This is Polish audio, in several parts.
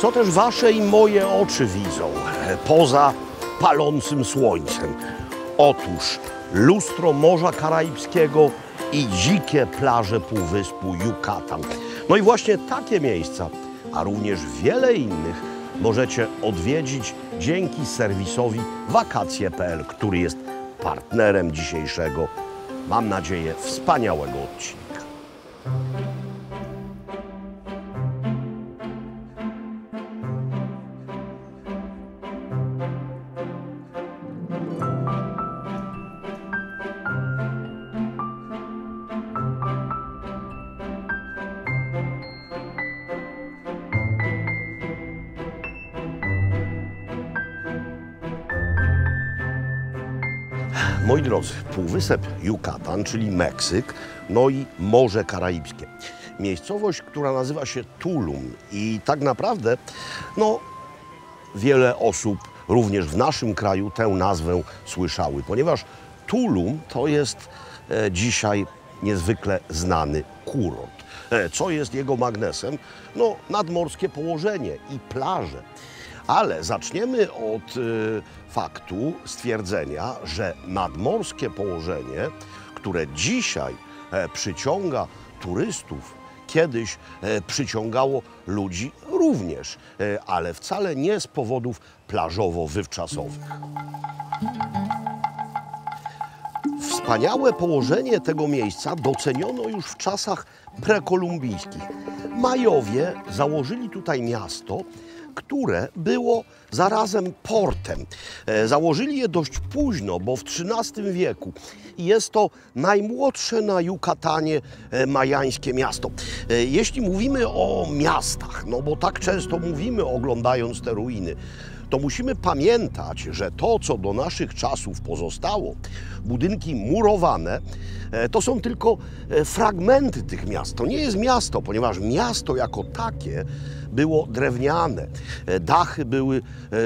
Co też wasze i moje oczy widzą poza palącym słońcem? Otóż lustro Morza Karaibskiego i dzikie plaże półwyspu Yucatan. No i właśnie takie miejsca, a również wiele innych możecie odwiedzić dzięki serwisowi wakacje.pl, który jest partnerem dzisiejszego, mam nadzieję, wspaniałego odcinka. Moi drodzy, półwysep Yucatan, czyli Meksyk, no i Morze Karaibskie. Miejscowość, która nazywa się Tulum i tak naprawdę, no, wiele osób również w naszym kraju tę nazwę słyszały, ponieważ Tulum to jest dzisiaj niezwykle znany kurort. Co jest jego magnesem? No, nadmorskie położenie i plaże. Ale zaczniemy od faktu stwierdzenia, że nadmorskie położenie, które dzisiaj przyciąga turystów, kiedyś przyciągało ludzi również, ale wcale nie z powodów plażowo-wywczasowych. Wspaniałe położenie tego miejsca doceniono już w czasach prekolumbijskich. Majowie założyli tutaj miasto, które było zarazem portem. Założyli je dość późno, bo w XIII wieku. Jest to najmłodsze na Yucatanie majańskie miasto. Jeśli mówimy o miastach, no bo tak często mówimy, oglądając te ruiny, to musimy pamiętać, że to, co do naszych czasów pozostało, budynki murowane, to są tylko fragmenty tych miast. To nie jest miasto, ponieważ miasto jako takie było drewniane. Dachy były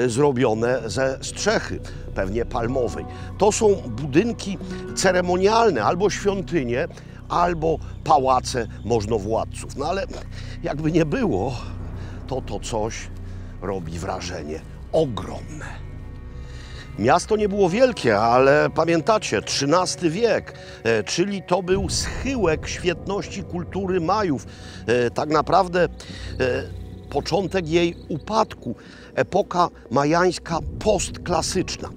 zrobione ze strzechy, pewnie palmowej. To są budynki ceremonialne, albo świątynie, albo pałace możnowładców. No ale jakby nie było, to coś robi wrażenie ogromne. Miasto nie było wielkie, ale pamiętacie, XIII wiek, czyli to był schyłek świetności kultury Majów. Tak naprawdę początek jej upadku, epoka majańska postklasyczna.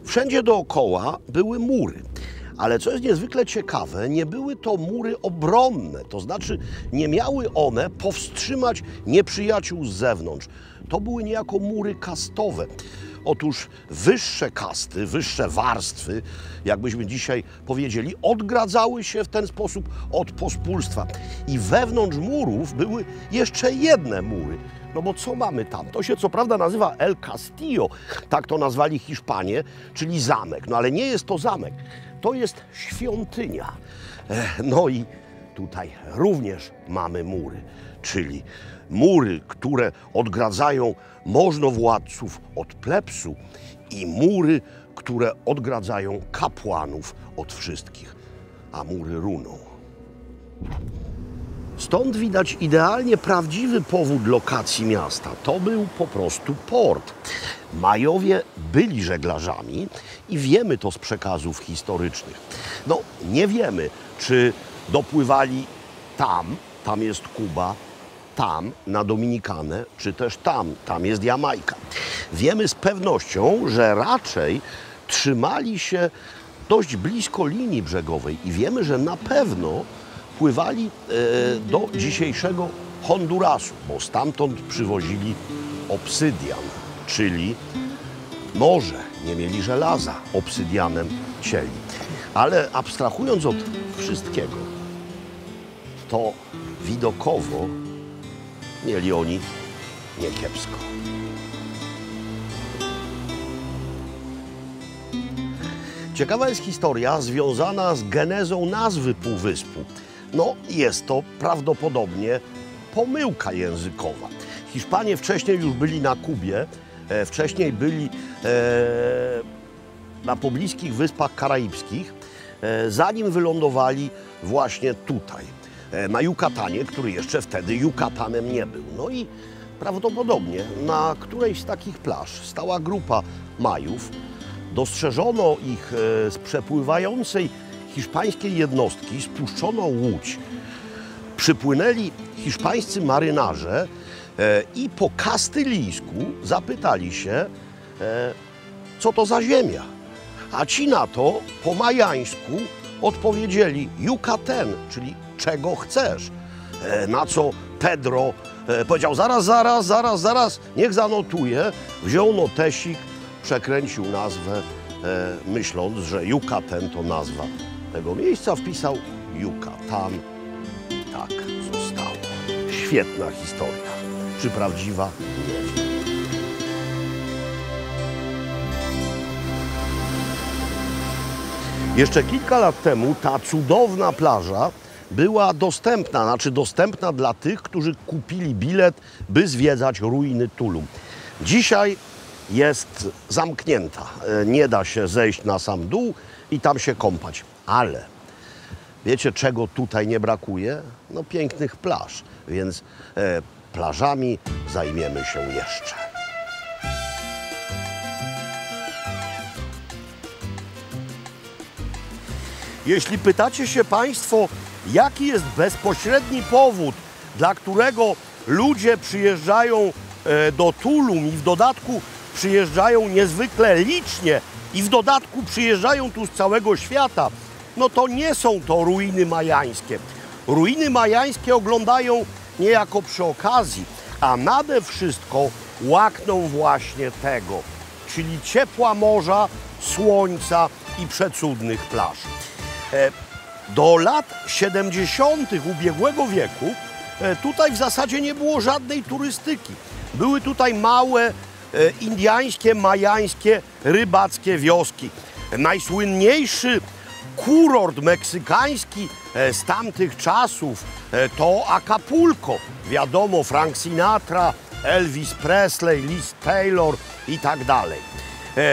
Wszędzie dookoła były mury. Ale co jest niezwykle ciekawe, nie były to mury obronne, to znaczy nie miały one powstrzymać nieprzyjaciół z zewnątrz. To były niejako mury kastowe. Otóż wyższe kasty, wyższe warstwy, jakbyśmy dzisiaj powiedzieli, odgradzały się w ten sposób od pospólstwa. I wewnątrz murów były jeszcze jedne mury. No bo co mamy tam? To się co prawda nazywa El Castillo, tak to nazwali Hiszpanie, czyli zamek. No ale nie jest to zamek, to jest świątynia. No i tutaj również mamy mury, czyli mury, które odgradzają możnowładców od plebsu i mury, które odgradzają kapłanów od wszystkich, a mury runą. Stąd widać idealnie prawdziwy powód lokacji miasta. To był po prostu port. Majowie byli żeglarzami i wiemy to z przekazów historycznych. No, nie wiemy, czy dopływali tam jest Kuba, tam na Dominikanę, czy też tam jest Jamajka. Wiemy z pewnością, że raczej trzymali się dość blisko linii brzegowej i wiemy, że na pewno pływali do dzisiejszego Hondurasu, bo stamtąd przywozili obsydian, czyli morze, nie mieli żelaza, obsydianem cieli. Ale abstrahując od wszystkiego, to widokowo mieli oni niekiepsko. Ciekawa jest historia związana z genezą nazwy półwyspu. No, jest to prawdopodobnie pomyłka językowa. Hiszpanie wcześniej już byli na Kubie, wcześniej byli na pobliskich Wyspach Karaibskich, zanim wylądowali właśnie tutaj, na Yucatanie, który jeszcze wtedy Yucatanem nie był. No i Prawdopodobnie na którejś z takich plaż stała grupa Majów. Dostrzeżono ich z przepływającej hiszpańskiej jednostki, spuszczono łódź. Przypłynęli hiszpańscy marynarze i po kastylijsku zapytali się, co to za ziemia. A ci na to po majańsku odpowiedzieli Yucatán, czyli czego chcesz. Na co Pedro powiedział, zaraz, niech zanotuje. Wziął notesik, przekręcił nazwę, myśląc, że Yucatán to nazwa tego miejsca. Wpisał Yucatán. Tak zostało. Świetna historia. Czy prawdziwa? Nie wiem. Jeszcze kilka lat temu ta cudowna plaża była dostępna dla tych, którzy kupili bilet, by zwiedzać ruiny Tulum. Dzisiaj jest zamknięta. Nie da się zejść na sam dół i tam się kąpać. Ale wiecie, czego tutaj nie brakuje? No pięknych plaż, więc plażami zajmiemy się jeszcze. Jeśli pytacie się Państwo, jaki jest bezpośredni powód, dla którego ludzie przyjeżdżają do Tulum i w dodatku przyjeżdżają niezwykle licznie i w dodatku przyjeżdżają tu z całego świata, no to nie są to ruiny majańskie. Ruiny majańskie oglądają niejako przy okazji, a nade wszystko łakną właśnie tego, czyli ciepła morza, słońca i przecudnych plaż. Do lat 70. ubiegłego wieku tutaj w zasadzie nie było żadnej turystyki. Były tutaj małe, indyjskie, majańskie, rybackie wioski. Najsłynniejszy kurort meksykański z tamtych czasów to Acapulco. Wiadomo, Frank Sinatra, Elvis Presley, Liz Taylor i tak dalej.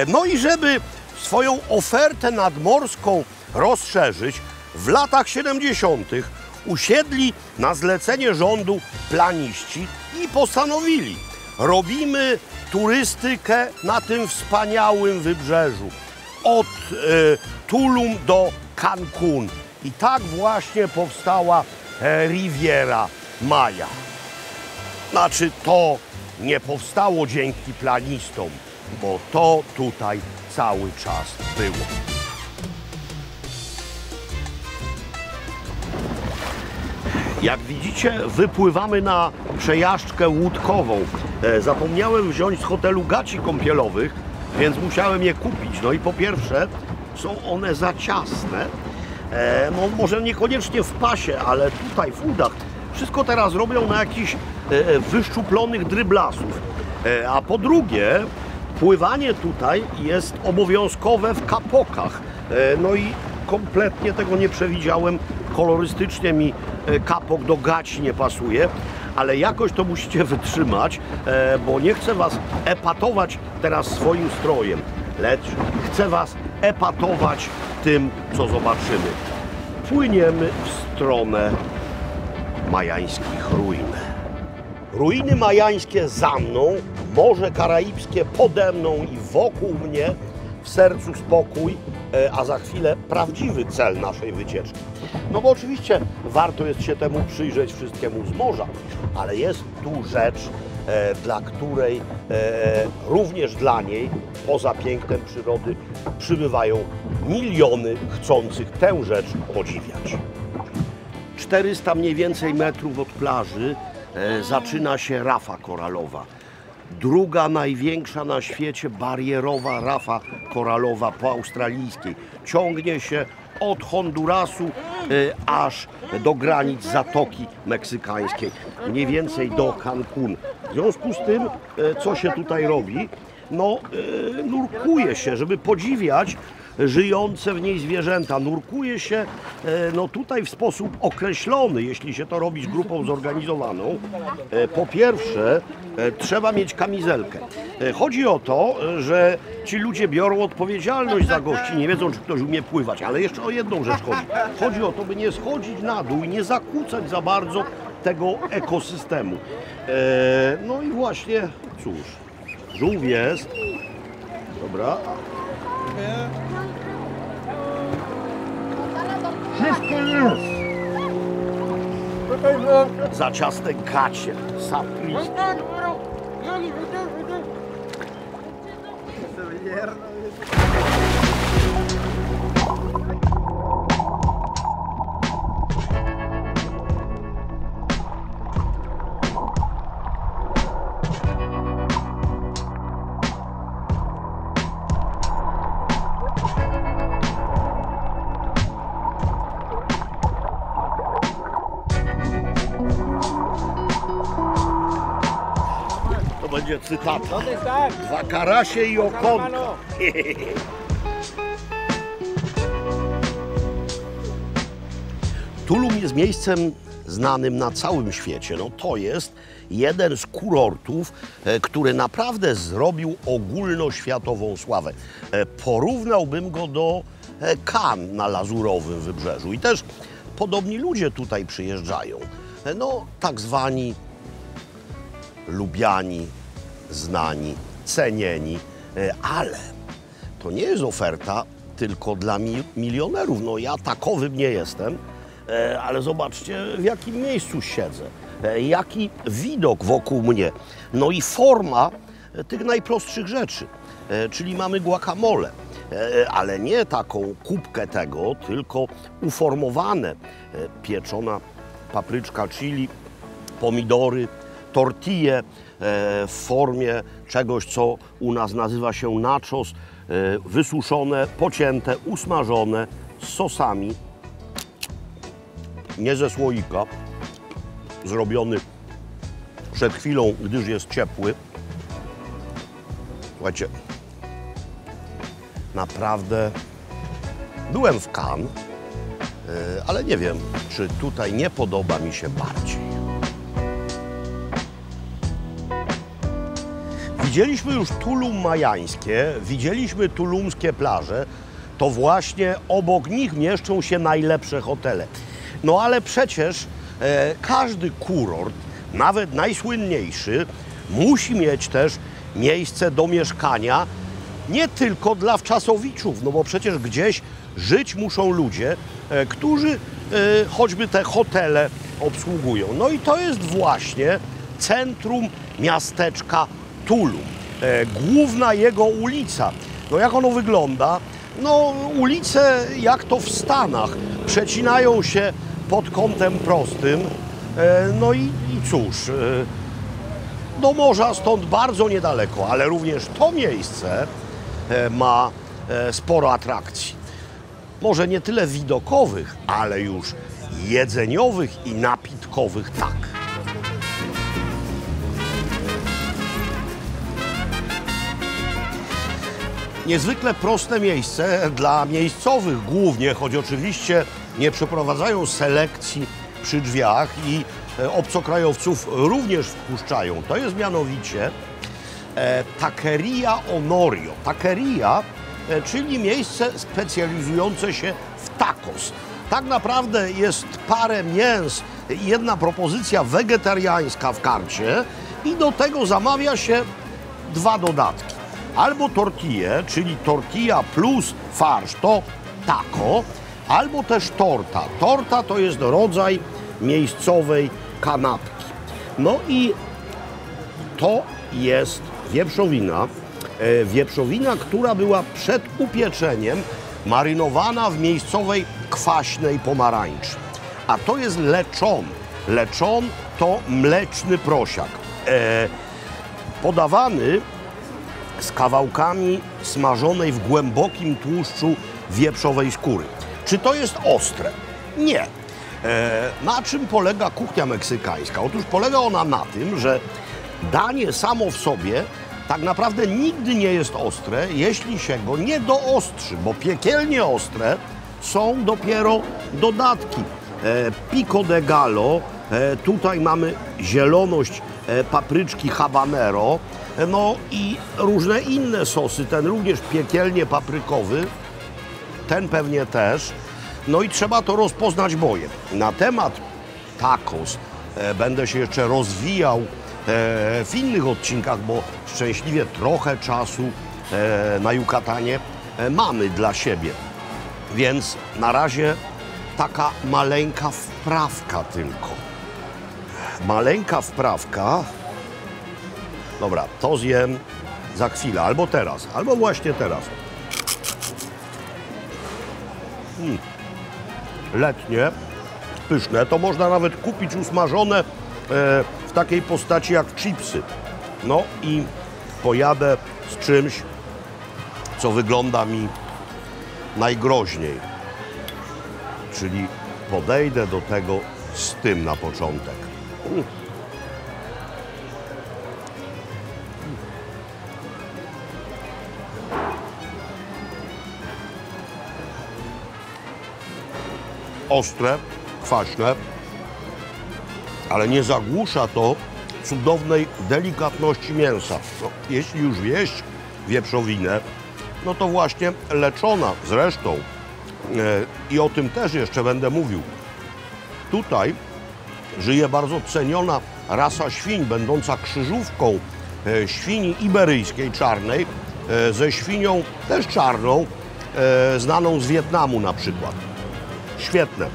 No i żeby swoją ofertę nadmorską rozszerzyć, w latach 70. usiedli na zlecenie rządu planiści i postanowili, robimy turystykę na tym wspaniałym wybrzeżu, od Tulum do Cancún. I tak właśnie powstała Riviera Maya. Znaczy, to nie powstało dzięki planistom, bo to tutaj cały czas było. Jak widzicie, wypływamy na przejażdżkę łódkową. Zapomniałem wziąć z hotelu gaci kąpielowych, więc musiałem je kupić. No i po pierwsze, są one za ciasne. No może niekoniecznie w pasie, ale tutaj w udach. Wszystko teraz robią na jakichś wyszczuplonych dryblasów. A po drugie, pływanie tutaj jest obowiązkowe w kapokach. No i kompletnie tego nie przewidziałem. Kolorystycznie mi kapok do gaci nie pasuje, ale jakoś to musicie wytrzymać, bo nie chcę was epatować teraz swoim strojem, lecz chcę was epatować tym, co zobaczymy. Płyniemy w stronę majańskich ruin. Ruiny majańskie za mną, Morze Karaibskie pode mną i wokół mnie, w sercu spokój, a za chwilę prawdziwy cel naszej wycieczki. No bo oczywiście warto jest się temu przyjrzeć wszystkiemu z morza, ale jest tu rzecz, dla której również dla niej, poza pięknem przyrody, przybywają miliony chcących tę rzecz podziwiać. 400 mniej więcej metrów od plaży zaczyna się rafa koralowa. Druga największa na świecie barierowa rafa koralowa po australijskiej. Ciągnie się od Hondurasu aż do granic Zatoki Meksykańskiej, mniej więcej do Cancún. W związku z tym, co się tutaj robi? No, nurkuje się, żeby podziwiać żyjące w niej zwierzęta. Nurkuje się no tutaj w sposób określony, jeśli się to robi z grupą zorganizowaną. Po pierwsze, trzeba mieć kamizelkę. Chodzi o to, że ci ludzie biorą odpowiedzialność za gości, nie wiedzą, czy ktoś umie pływać, ale jeszcze o jedną rzecz chodzi. Chodzi o to, by nie schodzić na dół i nie zakłócać za bardzo tego ekosystemu. No i właśnie, cóż, żółw jest. Dobra. Wszystko jest. Zaciaste gacie, sapliście. To będzie cytata. Dwa karasie i okonka. Tulum jest miejscem znanym na całym świecie. No, to jest jeden z kurortów, który naprawdę zrobił ogólnoświatową sławę. Porównałbym go do Cannes na Lazurowym Wybrzeżu. I też podobni ludzie tutaj przyjeżdżają. No, tak zwani lubiani, znani, cenieni, ale to nie jest oferta tylko dla milionerów. No ja takowym nie jestem, ale zobaczcie, w jakim miejscu siedzę, jaki widok wokół mnie. No i forma tych najprostszych rzeczy, czyli mamy guacamole, ale nie taką kubkę tego, tylko uformowane, pieczona papryczka chili, pomidory, tortille w formie czegoś, co u nas nazywa się nachos, wysuszone, pocięte, usmażone z sosami, nie ze słoika, zrobiony przed chwilą, gdyż jest ciepły. Słuchajcie, naprawdę byłem w Cannes, ale nie wiem, czy tutaj nie podoba mi się bardziej. Widzieliśmy już Tulum majańskie, widzieliśmy tulumskie plaże, to właśnie obok nich mieszczą się najlepsze hotele. No ale przecież każdy kurort, nawet najsłynniejszy, musi mieć też miejsce do mieszkania, nie tylko dla wczasowiczów, no bo przecież gdzieś żyć muszą ludzie, którzy choćby te hotele obsługują. No i to jest właśnie centrum miasteczka Tulum. Główna jego ulica. No jak ono wygląda? No ulice jak to w Stanach przecinają się pod kątem prostym. No i cóż, do morza stąd bardzo niedaleko, ale również to miejsce ma sporo atrakcji. Może nie tyle widokowych, ale już jedzeniowych i napitkowych tak. Niezwykle proste miejsce dla miejscowych głównie, choć oczywiście nie przeprowadzają selekcji przy drzwiach i obcokrajowców również wpuszczają. To jest mianowicie Taqueria Honorio. Taqueria, czyli miejsce specjalizujące się w tacos. Tak naprawdę jest parę mięs i jedna propozycja wegetariańska w karcie i do tego zamawia się dwa dodatki. Albo tortille, czyli tortilla plus farsz, to taco, albo też torta. Torta to jest rodzaj miejscowej kanapki. No i to jest wieprzowina. Wieprzowina, która była przed upieczeniem marynowana w miejscowej kwaśnej pomarańczy. A to jest lechon. Lechon to mleczny prosiak. Podawany z kawałkami smażonej w głębokim tłuszczu wieprzowej skóry. Czy to jest ostre? Nie. Na czym polega kuchnia meksykańska? Otóż polega ona na tym, że danie samo w sobie tak naprawdę nigdy nie jest ostre, jeśli się go nie doostrzy, bo piekielnie ostre są dopiero dodatki. Pico de gallo, tutaj mamy zieloność papryczki habanero, no i różne inne sosy, ten również piekielnie paprykowy, ten pewnie też. No i trzeba to rozpoznać bojem. Na temat tacos będę się jeszcze rozwijał w innych odcinkach, bo szczęśliwie trochę czasu na Yucatanie mamy dla siebie. Więc na razie taka maleńka wprawka tylko. Maleńka wprawka. Dobra, to zjem za chwilę, albo teraz, albo właśnie teraz. Letnie, pyszne. To można nawet kupić usmażone w takiej postaci jak chipsy. No i pojadę z czymś, co wygląda mi najgroźniej. Czyli podejdę do tego z tym na początek. Ostre, kwaśne, ale nie zagłusza to cudownej delikatności mięsa. No, jeśli już wieść wieprzowinę, no to właśnie leczona zresztą, i o tym też jeszcze będę mówił. Tutaj żyje bardzo ceniona rasa świń, będąca krzyżówką świni iberyjskiej czarnej ze świnią też czarną, znaną z Wietnamu na przykład. Świetne.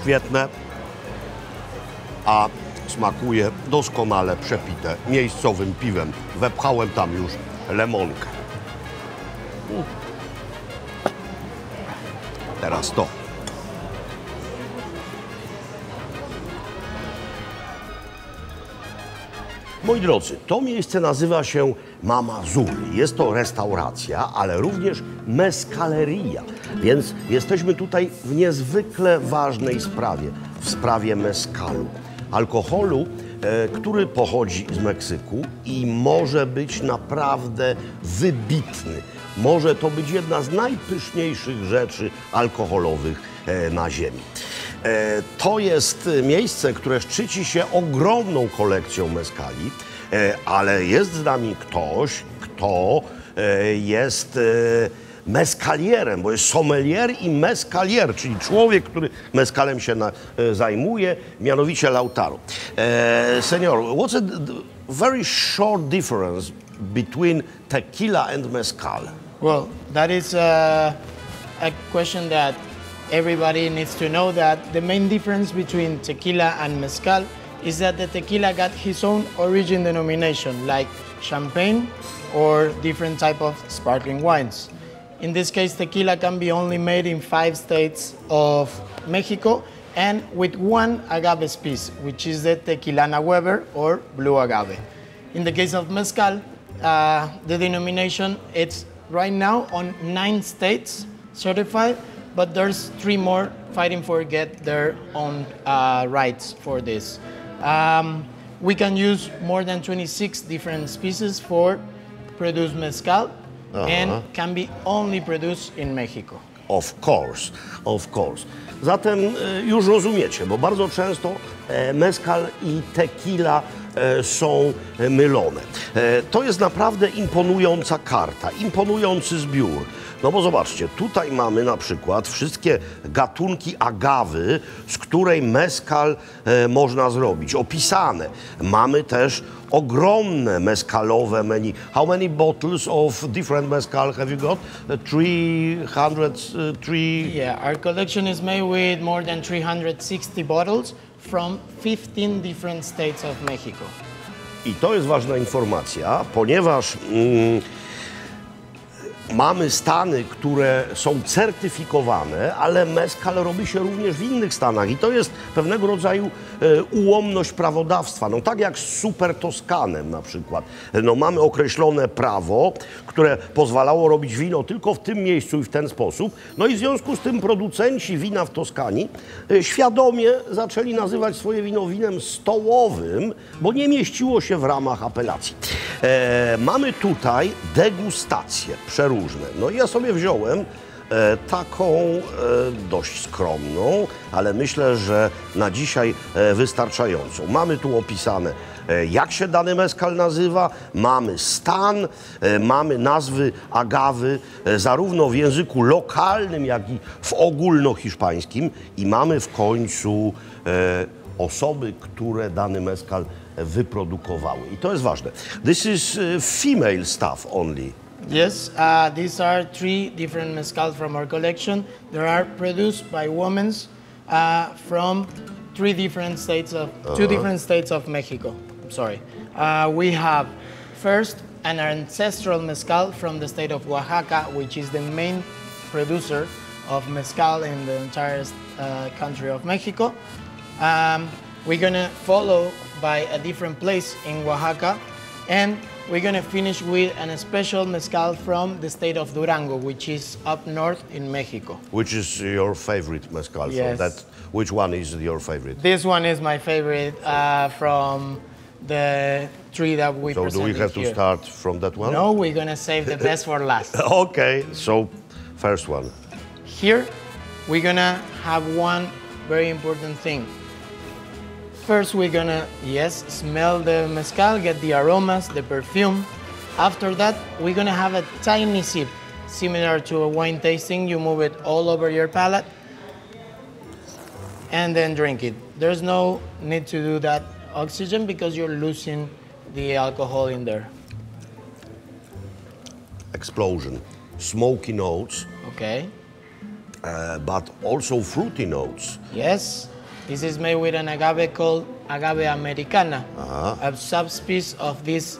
Świetne, a smakuje doskonale przepite miejscowym piwem. Wepchałem tam już lemonkę. Teraz to. Moi drodzy, to miejsce nazywa się Mama Zuli. Jest to restauracja, ale również mezcaleria. Więc jesteśmy tutaj w niezwykle ważnej sprawie. W sprawie mezcalu. Alkoholu, który pochodzi z Meksyku i może być naprawdę wybitny. Może to być jedna z najpyszniejszych rzeczy alkoholowych na ziemi. To jest miejsce, które szczyci się ogromną kolekcją mezcali, ale jest z nami ktoś, kto jest mezcalierem, bo jest sommelier i mezcalier, czyli człowiek, który mezcalem się zajmuje, mianowicie Lautaro. Senior, what's a very short difference between tequila and mezcal? Well, that is a question that everybody needs to know, that the main difference between tequila and mezcal is that the tequila got his own origin denomination, like champagne or different type of sparkling wines. In this case, tequila can be only made in 5 states of Mexico and with one agave species, which is the Tequilana Weber or blue agave. In the case of mezcal, the denomination, it's right now on 9 states certified, but there's 3 more fighting for get their own rights for this. We can use more than 26 different species for produce mezcal, and can be only produced in Mexico. Of course, of course. Zatem już rozumiecie, bo bardzo często mezcal i tequila są mylone. To jest naprawdę imponująca karta, imponujący zbiór. No bo zobaczcie, tutaj mamy na przykład wszystkie gatunki agawy, z której mezcal można zrobić, opisane. Mamy też ogromne mezcalowe menu. How many bottles of different mezcal have you got? 303? Yeah, our collection is made with more than 360 bottles from 15 different states of Mexico. I to jest ważna informacja, ponieważ mamy stany, które są certyfikowane, ale mezcal robi się również w innych stanach i to jest pewnego rodzaju ułomność prawodawstwa. No tak jak z Super Toskanem na przykład. No mamy określone prawo, które pozwalało robić wino tylko w tym miejscu i w ten sposób. No i w związku z tym producenci wina w Toskanii świadomie zaczęli nazywać swoje wino winem stołowym, bo nie mieściło się w ramach apelacji. Mamy tutaj degustacje przeróżne. No i ja sobie wziąłem taką dość skromną, ale myślę, że na dzisiaj wystarczającą. Mamy tu opisane, jak się dany mezcal nazywa, mamy stan, mamy nazwy agawy, zarówno w języku lokalnym, jak i w ogólnohiszpańskim i mamy w końcu osoby, które dany mezcal wyprodukowały. I to jest ważne. This is female stuff only. Yes, these are 3 different mezcal from our collection. They are produced by women from 2 different states of Mexico. Sorry. We have first an ancestral mezcal from the state of Oaxaca, which is the main producer of mezcal in the entire country of Mexico. We're gonna follow by a different place in Oaxaca, and we're gonna finish with a special mezcal from the state of Durango, which is up north in Mexico. Which is your favorite mezcal? Yes. From that? Which one is your favorite? This one is my favorite from the 3 that we So do presented we have to here. start from that one? No, we're gonna save the best for last. Okay, so first one. Here, we're gonna have one very important thing. First, we're gonna, smell the mezcal, get the aromas, the perfume. After that, we're gonna have a tiny sip, similar to a wine tasting. You move it all over your palate and then drink it. There's no need to do that oxygen because you're losing the alcohol in there. Explosion. Smoky notes, Okay? but also fruity notes. Yes. This is made with an agave called agave americana, a subspecies of this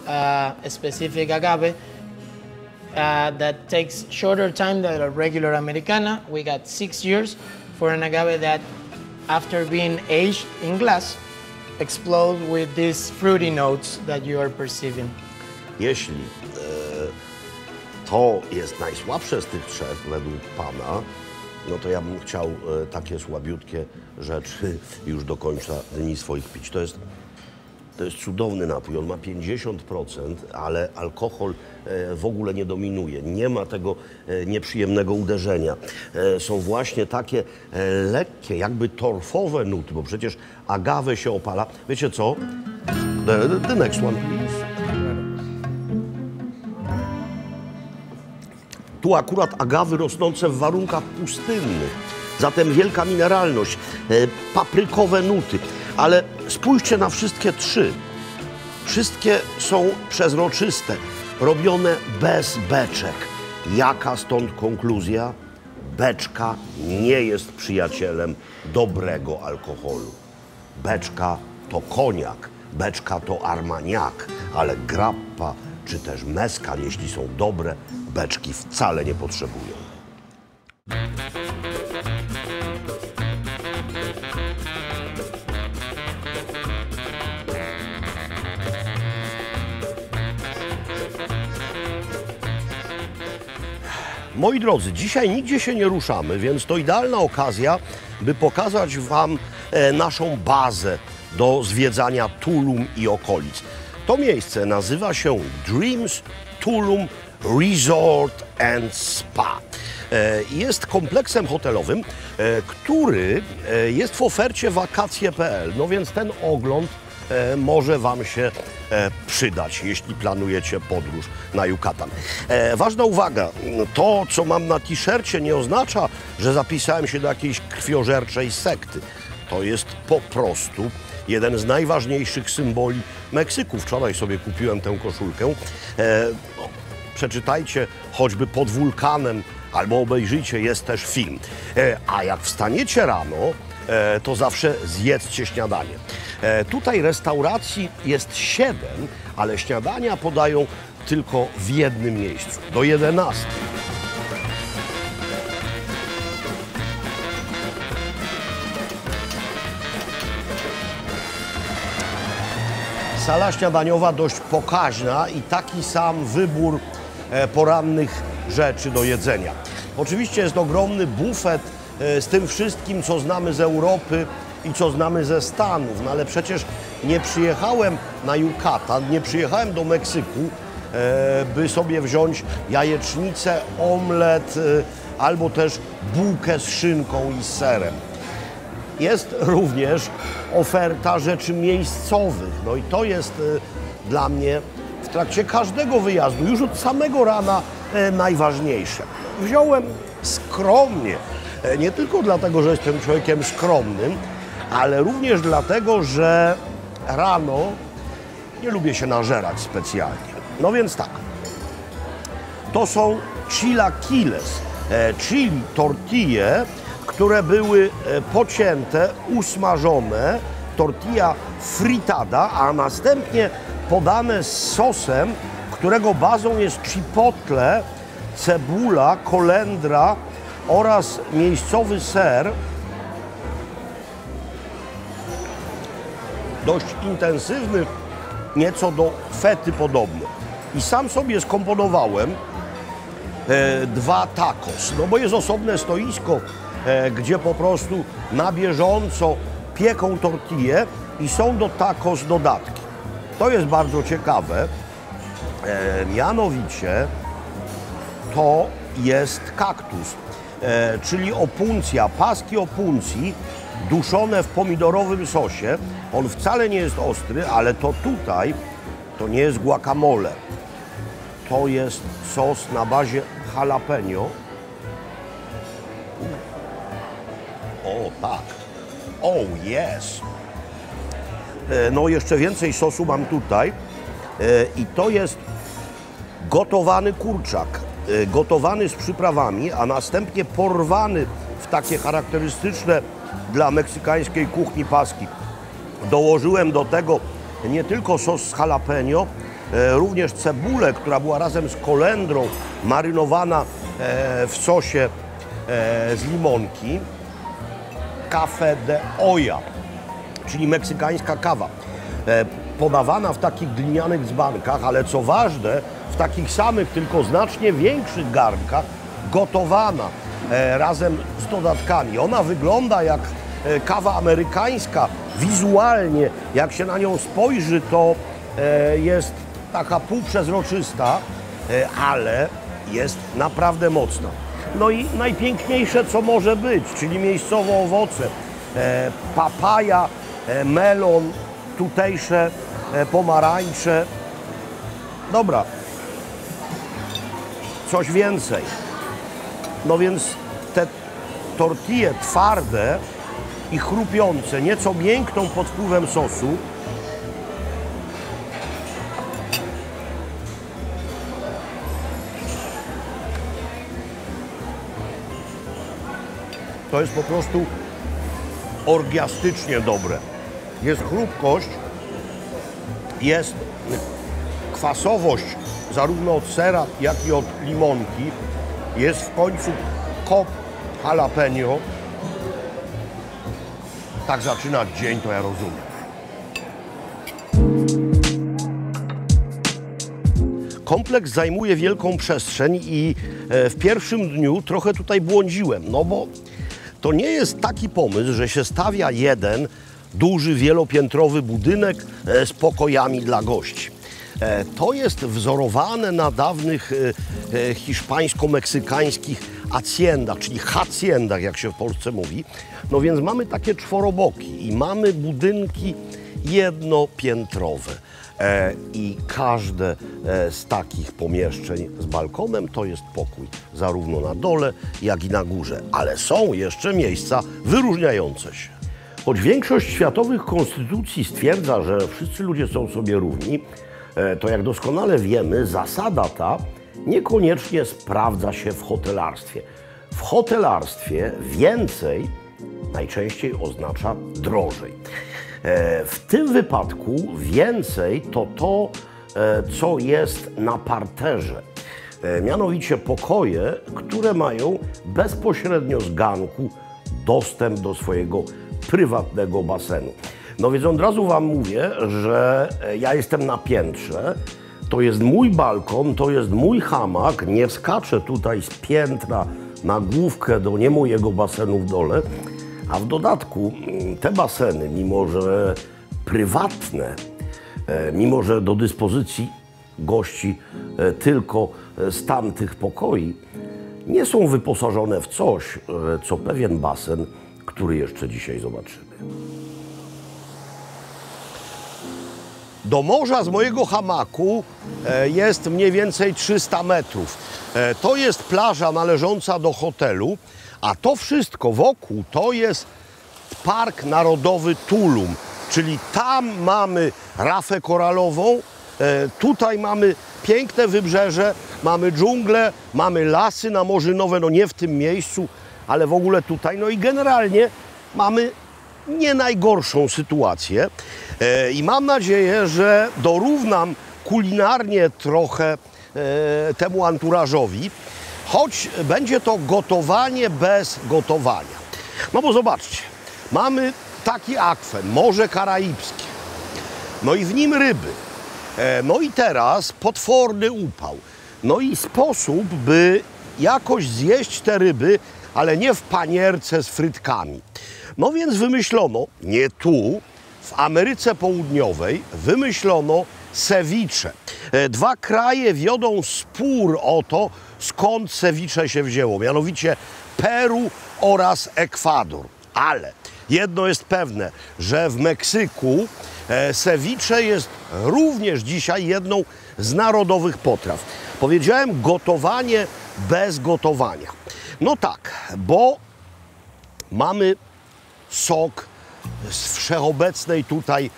specific agave that takes shorter time than a regular americana. We got 6 years for an agave that, after being aged in glass, explodes with these fruity notes that you are perceiving. Jeśli to jest najsłabsze z tych 3 według Pana, no to ja bym chciał takie słabiutkie rzeczy już do końca dni swoich pić. To jest cudowny napój, on ma 50%, ale alkohol w ogóle nie dominuje. Nie ma tego nieprzyjemnego uderzenia. Są właśnie takie lekkie, jakby torfowe nuty, bo przecież agawę się opala. Wiecie co? The next one, please. Tu akurat agawy rosnące w warunkach pustynnych, zatem wielka mineralność, paprykowe nuty. Ale spójrzcie na wszystkie 3. Wszystkie są przezroczyste, robione bez beczek. Jaka stąd konkluzja? Beczka nie jest przyjacielem dobrego alkoholu. Beczka to koniak, beczka to armagnac, ale grappa czy też mezcal, jeśli są dobre, beczki wcale nie potrzebują. Moi drodzy, dzisiaj nigdzie się nie ruszamy, więc to idealna okazja, by pokazać Wam naszą bazę do zwiedzania Tulum i okolic. To miejsce nazywa się Dreams Tulum Resort and Spa. Jest kompleksem hotelowym, który jest w ofercie wakacje.pl. No więc ten ogląd może Wam się przydać, jeśli planujecie podróż na Yucatan. Ważna uwaga, to co mam na t-shircie nie oznacza, że zapisałem się do jakiejś krwiożerczej sekty. To jest po prostu jeden z najważniejszych symboli Meksyku. Wczoraj sobie kupiłem tę koszulkę. Przeczytajcie choćby Pod wulkanem albo obejrzyjcie, jest też film. A jak wstaniecie rano, to zawsze zjedzcie śniadanie. Tutaj restauracji jest 7, ale śniadania podają tylko w jednym miejscu, do 11. Sala śniadaniowa dość pokaźna i taki sam wybór porannych rzeczy do jedzenia. Oczywiście jest ogromny bufet z tym wszystkim, co znamy z Europy i co znamy ze Stanów, no ale przecież nie przyjechałem na Yucatan, nie przyjechałem do Meksyku, by sobie wziąć jajecznicę, omlet albo też bułkę z szynką i z serem. Jest również oferta rzeczy miejscowych. No i to jest dla mnie w trakcie każdego wyjazdu, już od samego rana najważniejsze. Wziąłem skromnie, nie tylko dlatego, że jestem człowiekiem skromnym, ale również dlatego, że rano nie lubię się nażerać specjalnie. No więc tak, to są chilaquiles, czyli tortille, które były pocięte, usmażone, tortilla fritada, a następnie podane z sosem, którego bazą jest chipotle, cebula, kolendra oraz miejscowy ser. Dość intensywny, nieco do fety podobny. I sam sobie skomponowałem dwa tacos, no bo jest osobne stoisko, gdzie po prostu na bieżąco pieką tortille i są do tacos dodatki. To jest bardzo ciekawe, mianowicie to jest kaktus, czyli opuncja, paski opuncji duszone w pomidorowym sosie. On wcale nie jest ostry, ale to tutaj to nie jest guacamole. To jest sos na bazie jalapeno. O tak, oh yes. No jeszcze więcej sosu mam tutaj i to jest gotowany kurczak, gotowany z przyprawami, a następnie porwany w takie charakterystyczne dla meksykańskiej kuchni paski. Dołożyłem do tego nie tylko sos z jalapeno, również cebulę, która była razem z kolendrą marynowana w sosie z limonki. Café de olla, czyli meksykańska kawa, podawana w takich glinianych dzbankach, ale co ważne, w takich samych, tylko znacznie większych garnkach, gotowana razem z dodatkami. Ona wygląda jak kawa amerykańska. Wizualnie, jak się na nią spojrzy, to jest taka półprzezroczysta, ale jest naprawdę mocna. No i najpiękniejsze, co może być, czyli miejscowe owoce, papaja, melon, tutejsze pomarańcze. Dobra, coś więcej. No więc te tortille twarde i chrupiące, nieco miękną pod wpływem sosu. To jest po prostu orgiastycznie dobre. Jest chrupkość, jest kwasowość zarówno od sera, jak i od limonki. Jest w końcu kop jalapeno. Tak zaczynać dzień, to ja rozumiem. Kompleks zajmuje wielką przestrzeń i w pierwszym dniu trochę tutaj błądziłem, no bo to nie jest taki pomysł, że się stawia jeden duży, wielopiętrowy budynek z pokojami dla gości. To jest wzorowane na dawnych hiszpańsko-meksykańskich haciendach, czyli haciendach, jak się w Polsce mówi. No więc mamy takie czworoboki i mamy budynki jednopiętrowe. I każde z takich pomieszczeń z balkonem to jest pokój, zarówno na dole, jak i na górze. Ale są jeszcze miejsca wyróżniające się. Choć większość światowych konstytucji stwierdza, że wszyscy ludzie są sobie równi, to jak doskonale wiemy, zasada ta niekoniecznie sprawdza się w hotelarstwie. W hotelarstwie więcej najczęściej oznacza drożej. W tym wypadku więcej to to, co jest na parterze. Mianowicie pokoje, które mają bezpośrednio z ganku dostęp do swojego prywatnego basenu. No więc od razu Wam mówię, że ja jestem na piętrze, to jest mój balkon, to jest mój hamak, nie skaczę tutaj z piętra na główkę do nie mojego basenu w dole, a w dodatku te baseny, mimo że prywatne, mimo że do dyspozycji gości tylko z tamtych pokoi, nie są wyposażone w coś, co pewien basen, który jeszcze dzisiaj zobaczymy. Do morza z mojego hamaku jest mniej więcej 300 metrów. To jest plaża należąca do hotelu, a to wszystko wokół to jest Park Narodowy Tulum, czyli tam mamy rafę koralową, tutaj mamy piękne wybrzeże, mamy dżunglę, mamy lasy namorzynowe, no nie w tym miejscu, ale w ogóle tutaj. No i generalnie mamy nie najgorszą sytuację i mam nadzieję, że dorównam kulinarnie trochę temu anturażowi, choć będzie to gotowanie bez gotowania. No bo zobaczcie, mamy taki akwen, Morze Karaibskie, no i w nim ryby, no i teraz potworny upał, no i sposób, by jakoś zjeść te ryby, ale nie w panierce z frytkami. No więc wymyślono, nie tu, w Ameryce Południowej wymyślono ceviche. Dwa kraje wiodą spór o to, skąd ceviche się wzięło, mianowicie Peru oraz Ekwador. Ale jedno jest pewne, że w Meksyku ceviche jest również dzisiaj jedną z narodowych potraw. Powiedziałem gotowanie bez gotowania. No tak, bo mamy sok z wszechobecnej tutaj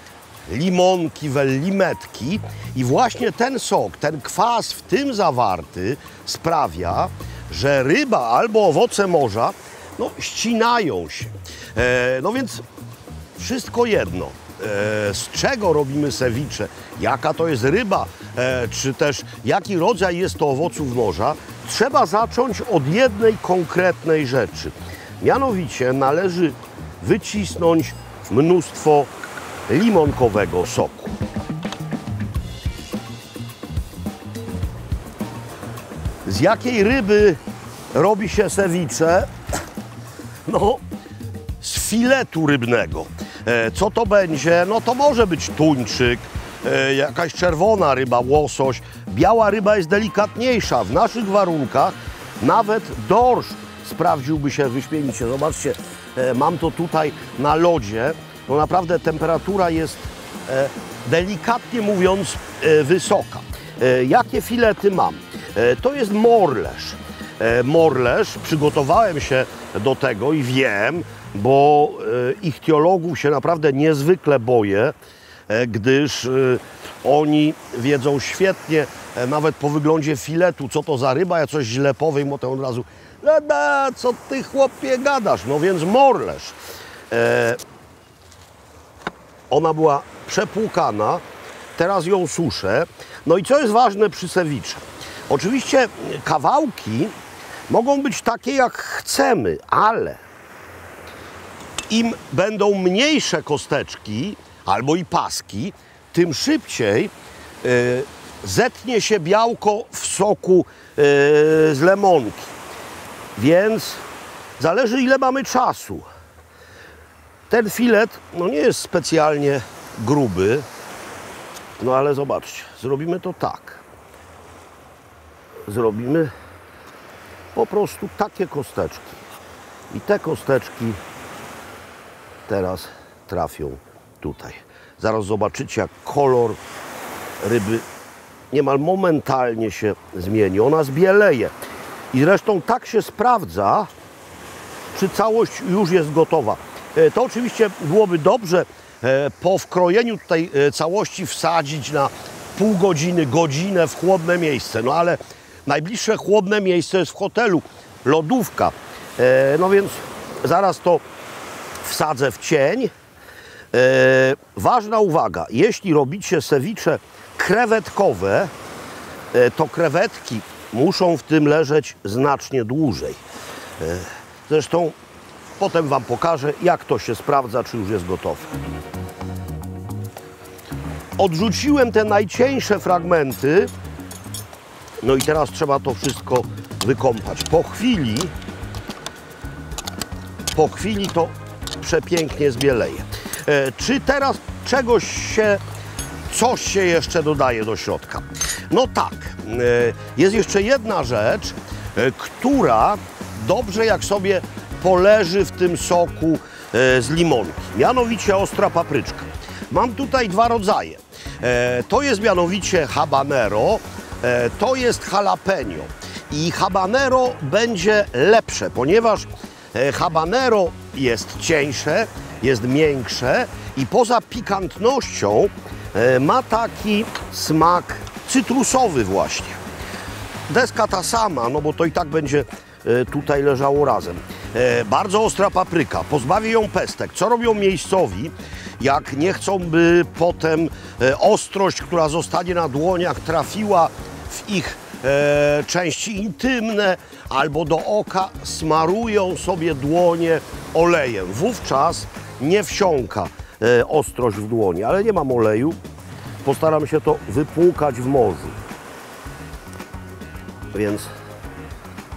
limonki, wellimetki i właśnie ten sok, ten kwas w tym zawarty sprawia, że ryba albo owoce morza no, ścinają się. No więc wszystko jedno, z czego robimy ceviche, jaka to jest ryba, czy też jaki rodzaj jest to owoców morza, trzeba zacząć od jednej konkretnej rzeczy. Mianowicie należy wycisnąć mnóstwo limonkowego soku. Z jakiej ryby robi się ceviche? No, z filetu rybnego. Co to będzie? No to może być tuńczyk, jakaś czerwona ryba, łosoś. Biała ryba jest delikatniejsza. W naszych warunkach nawet dorsz sprawdziłby się wyśmienicie. Zobaczcie, mam to tutaj na lodzie. No naprawdę temperatura jest delikatnie mówiąc wysoka. Jakie filety mam? To jest morlesz. Morlesz, przygotowałem się do tego i wiem, bo ichtiologów się naprawdę niezwykle boję, gdyż oni wiedzą świetnie, nawet po wyglądzie filetu, co to za ryba, ja coś źle powiem, bo to od razu co ty chłopie gadasz? No więc morlesz. Ona była przepłukana, teraz ją suszę. No i co jest ważne przy ceviche? Oczywiście kawałki mogą być takie jak chcemy, ale im będą mniejsze kosteczki albo i paski, tym szybciej zetnie się białko w soku z lemonki. Więc zależy, ile mamy czasu. Ten filet no nie jest specjalnie gruby, no ale zobaczcie, zrobimy to tak. Zrobimy po prostu takie kosteczki. I te kosteczki teraz trafią tutaj. Zaraz zobaczycie, jak kolor ryby niemal momentalnie się zmieni. Ona zbieleje. I zresztą tak się sprawdza, czy całość już jest gotowa. To oczywiście byłoby dobrze po wkrojeniu tutaj całości wsadzić na pół godziny, godzinę w chłodne miejsce. No ale najbliższe chłodne miejsce jest w hotelu, lodówka. No więc zaraz to wsadzę w cień. Ważna uwaga, jeśli robicie ceviche krewetkowe, to krewetki muszą w tym leżeć znacznie dłużej. Zresztą potem Wam pokażę, jak to się sprawdza, czy już jest gotowe. Odrzuciłem te najcieńsze fragmenty. No i teraz trzeba to wszystko wykąpać. Po chwili to przepięknie zbieleje. Czy teraz coś się jeszcze dodaje do środka? No tak, jest jeszcze jedna rzecz, która dobrze jak sobie poleży w tym soku z limonki. Mianowicie ostra papryczka. Mam tutaj dwa rodzaje. To jest mianowicie habanero, to jest jalapeno. I habanero będzie lepsze, ponieważ habanero jest cieńsze, jest miększe i poza pikantnością ma taki smak cytrusowy właśnie. Deska ta sama, no bo to i tak będzie tutaj leżało razem. Bardzo ostra papryka, pozbawię ją pestek. Co robią miejscowi, jak nie chcą, by potem ostrość, która zostanie na dłoniach, trafiła w ich części intymne albo do oka, smarują sobie dłonie olejem. Wówczas nie wsiąka ostrość w dłoni, ale nie mam oleju. Postaram się to wypłukać w morzu. Więc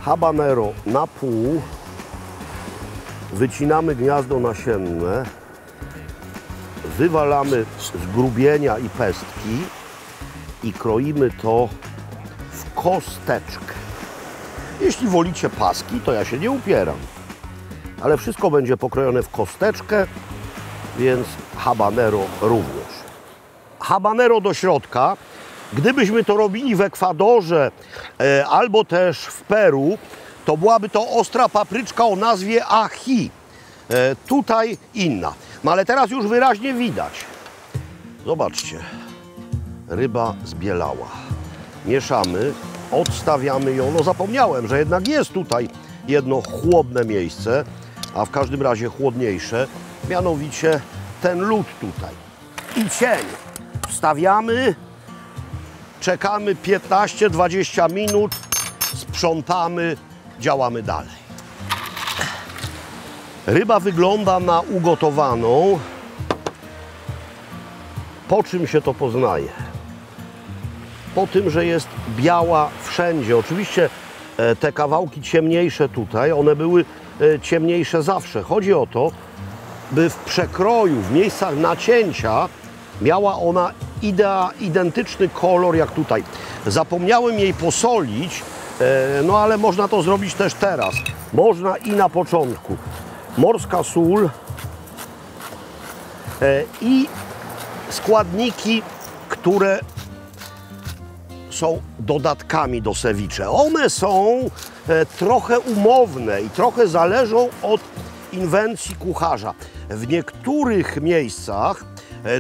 habanero na pół, wycinamy gniazdo nasienne, wywalamy zgrubienia i pestki i kroimy to w kosteczkę. Jeśli wolicie paski, to ja się nie upieram, ale wszystko będzie pokrojone w kosteczkę, więc habanero również. Habanero do środka. Gdybyśmy to robili w Ekwadorze albo też w Peru, to byłaby to ostra papryczka o nazwie ají. Tutaj inna. No ale teraz już wyraźnie widać. Zobaczcie, ryba zbielała. Mieszamy, odstawiamy ją. No zapomniałem, że jednak jest tutaj jedno chłodne miejsce, a w każdym razie chłodniejsze, mianowicie ten lód tutaj. I cień. Wstawiamy, czekamy 15-20 minut, sprzątamy, działamy dalej. Ryba wygląda na ugotowaną. Po czym się to poznaje? Po tym, że jest biała wszędzie. Oczywiście te kawałki ciemniejsze tutaj, one były ciemniejsze zawsze. Chodzi o to, by w przekroju, w miejscach nacięcia miała ona identyczny kolor jak tutaj. Zapomniałem jej posolić, no ale można to zrobić też teraz. Można i na początku. Morska sól i składniki, które są dodatkami do ceviche. One są trochę umowne i trochę zależą od inwencji kucharza. W niektórych miejscach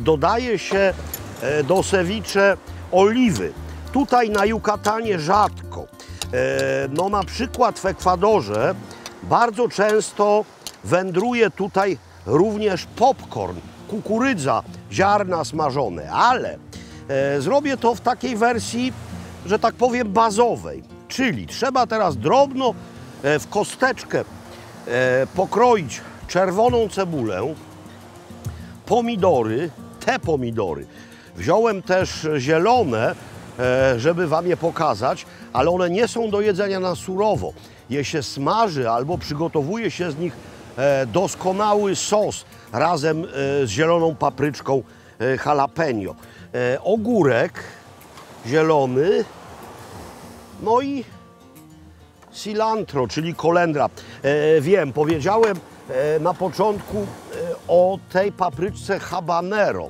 dodaje się do ceviche oliwy. Tutaj na Yucatanie rzadko. No na przykład w Ekwadorze bardzo często wędruje tutaj również popcorn, kukurydza, ziarna smażone, ale zrobię to w takiej wersji, że tak powiem, bazowej. Czyli trzeba teraz drobno w kosteczkę pokroić czerwoną cebulę, pomidory, te pomidory. Wziąłem też zielone, żeby Wam je pokazać, ale one nie są do jedzenia na surowo. Je się smaży albo przygotowuje się z nich doskonały sos razem z zieloną papryczką jalapeno. Ogórek zielony, no i cilantro, czyli kolendra. Wiem, powiedziałem na początku o tej papryczce habanero.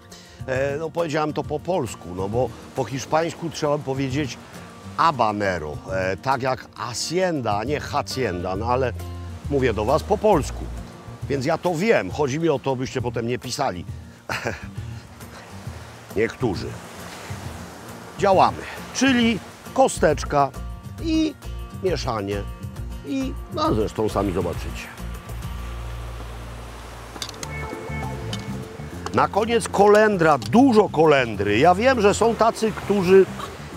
No powiedziałem to po polsku, no bo po hiszpańsku trzeba powiedzieć habanero, tak jak hacienda, a nie hacienda, no ale mówię do Was po polsku, więc ja to wiem. Chodzi mi o to, byście potem nie pisali. Niektórzy. Działamy, czyli kosteczka i mieszanie i no zresztą sami zobaczycie. Na koniec kolendra, dużo kolendry. Ja wiem, że są tacy, którzy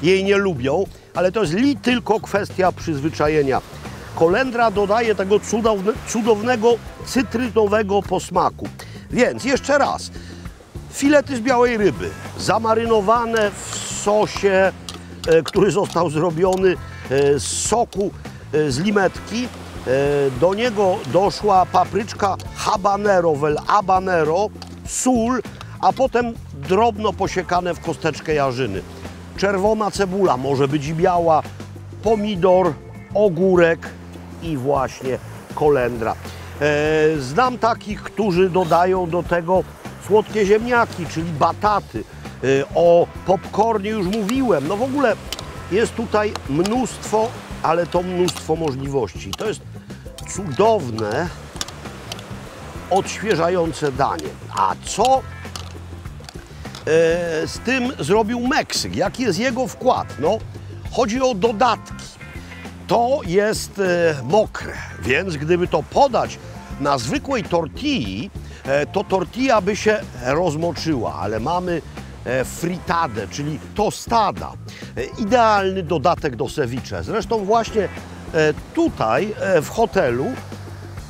jej nie lubią, ale to jest tylko kwestia przyzwyczajenia. Kolendra dodaje tego cudownego, cytrynowego posmaku. Więc jeszcze raz, filety z białej ryby, zamarynowane w sosie, który został zrobiony z soku z limetki. Do niego doszła papryczka habanero, habanero, sól, a potem drobno posiekane w kosteczkę jarzyny. Czerwona cebula, może być i biała, pomidor, ogórek i właśnie kolendra. Znam takich, którzy dodają do tego słodkie ziemniaki, czyli bataty. O popcornie już mówiłem. No w ogóle jest tutaj mnóstwo, ale to mnóstwo możliwości. To jest cudowne, odświeżające danie. A co z tym zrobił Meksyk? Jaki jest jego wkład? No, chodzi o dodatki. To jest mokre, więc gdyby to podać na zwykłej tortilli, to tortilla by się rozmoczyła, ale mamy fritadę, czyli tostada. Idealny dodatek do ceviche. Zresztą właśnie tutaj w hotelu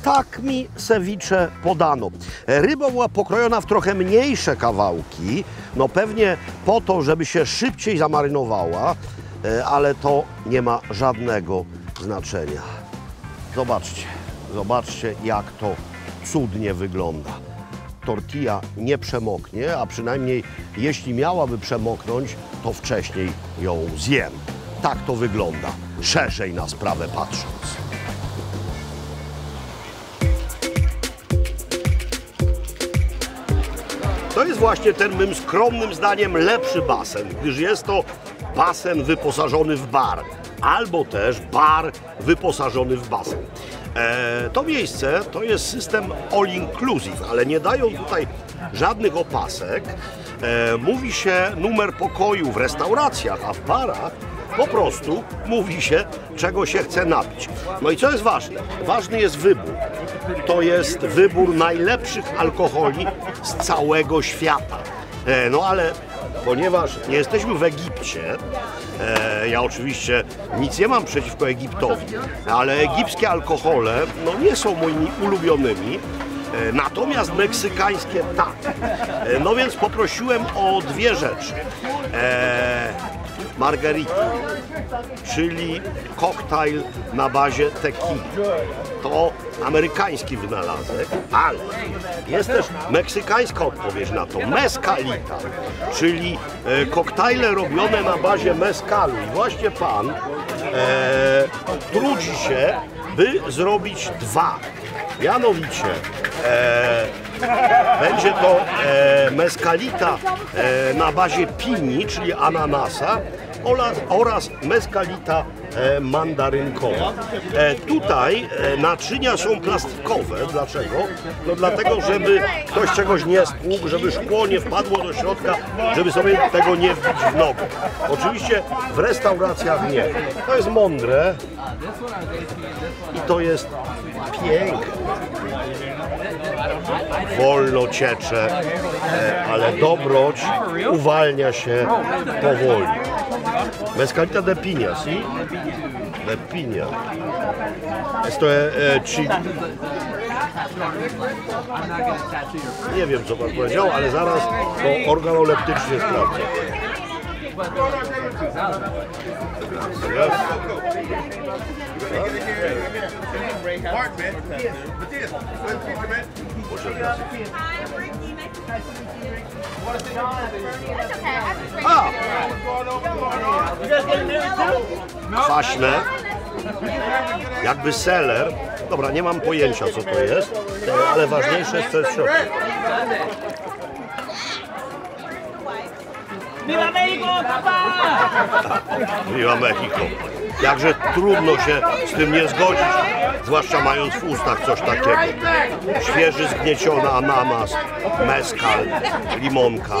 tak mi ceviche podano. Ryba była pokrojona w trochę mniejsze kawałki, no pewnie po to, żeby się szybciej zamarynowała, ale to nie ma żadnego znaczenia. Zobaczcie jak to cudnie wygląda. Tortilla nie przemoknie, a przynajmniej jeśli miałaby przemoknąć, to wcześniej ją zjem. Tak to wygląda, szerzej na sprawę patrząc. To jest właśnie ten mym skromnym zdaniem lepszy basen, gdyż jest to basen wyposażony w bar, albo też bar wyposażony w basen. To miejsce to jest system all inclusive, ale nie dają tutaj żadnych opasek. Mówi się numer pokoju w restauracjach, a w barach po prostu mówi się, czego się chce napić. No i co jest ważne? Ważny jest wybór. To jest wybór najlepszych alkoholi z całego świata. No ale ponieważ nie jesteśmy w Egipcie, ja oczywiście nic nie mam przeciwko Egiptowi, ale egipskie alkohole no, nie są moimi ulubionymi, natomiast meksykańskie tak. No więc poprosiłem o dwie rzeczy. Margarita, czyli koktajl na bazie tequili. To amerykański wynalazek, ale jest też meksykańska odpowiedź na to. Mezcalita, czyli koktajle robione na bazie mezcalu. I właśnie pan trudzi się, by zrobić dwa. Mianowicie będzie to mezcalita na bazie pini, czyli ananasa, oraz mezcalita mandarynkowa. Tutaj naczynia są plastikowe. Dlaczego? No dlatego, żeby ktoś czegoś nie stłukł, żeby szkło nie wpadło do środka, żeby sobie tego nie wbić w nogę. Oczywiście w restauracjach nie. To jest mądre i to jest piękne. Wolno ciecze, ale dobroć uwalnia się powoli. Mezcalita de piña, ¿sí? De piña. Esto chili. Nie wiem, co pan powiedział, ale zaraz to organoleptycznie sprawdzę. A! Kwaśne, jakby seler. Dobra, nie mam pojęcia, co to jest, ale ważniejsze jest, co jest w środku. ¡Viva México, papá! Viva Mexico. Jakże trudno się z tym nie zgodzić, zwłaszcza mając w ustach coś takiego. Świeży, zgnieciony ananas, mezcal, limonka.